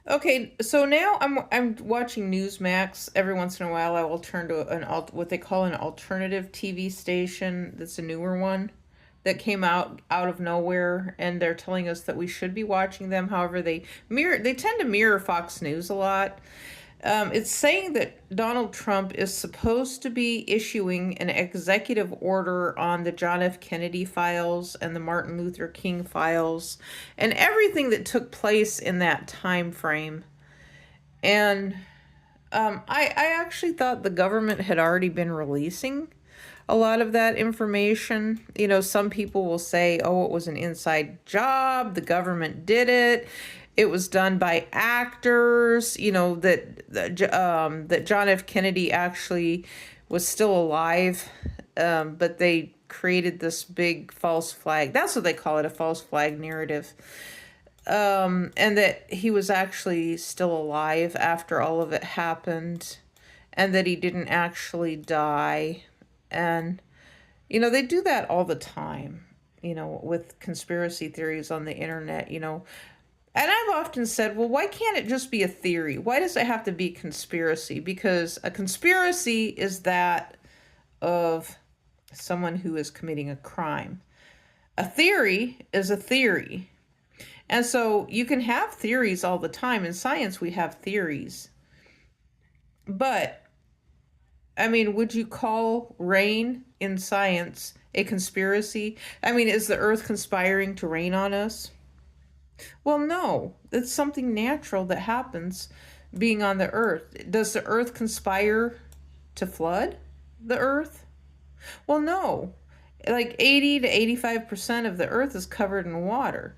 Okay, so now I'm watching Newsmax. Every once in a while, I will turn to what they call an alternative TV station. That's a newer one that came out of nowhere, and they're telling us that we should be watching them. However, they tend to mirror Fox News a lot. It's saying that Donald Trump is supposed to be issuing an executive order on the John F. Kennedy files and the Martin Luther King files and everything that took place in that time frame. And I actually thought the government had already been releasing a lot of that information. You know, some people will say, oh, it was an inside job, the government did it. It was done by actors, you know, that John F. Kennedy actually was still alive, but they created this big false flag. That's what they call it, a false flag narrative. And that he was actually still alive after all of it happened, and that he didn't actually die. And, you know, they do that all the time, you know, with conspiracy theories on the internet, you know. And I've often said, well, why can't it just be a theory? Why does it have to be conspiracy? Because a conspiracy is that of someone who is committing a crime. A theory is a theory. And so you can have theories all the time. In science, we have theories. But, I mean, would you call rain in science a conspiracy? I mean, is the earth conspiring to rain on us? Well, no. It's something natural that happens being on the earth. Does the earth conspire to flood the earth? Well, no. Like 80 to 85% of the earth is covered in water.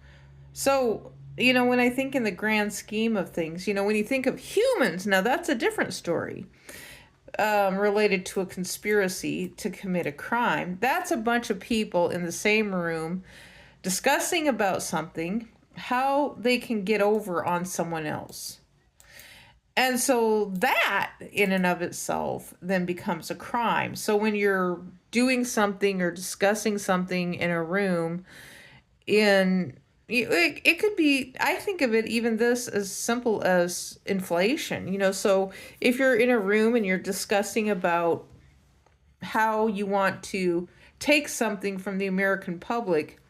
So, you know, when I think in the grand scheme of things, you know, when you think of humans, now that's a different story, related to a conspiracy to commit a crime. That's a bunch of people in the same room discussing about something, how they can get over on someone else. And so that in and of itself then becomes a crime. So when you're doing something or discussing something in a room, in it could be, I think of it even this as simple as inflation, you know. So if you're in a room and you're discussing about how you want to take something from the American public,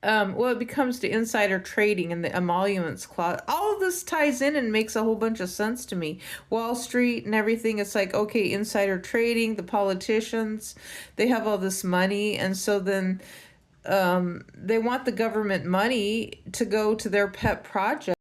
well, it becomes to insider trading and the emoluments clause. All of this ties in and makes a whole bunch of sense to me. Wall Street and everything, it's like, okay, insider trading, the politicians, they have all this money, and so then they want the government money to go to their pet project.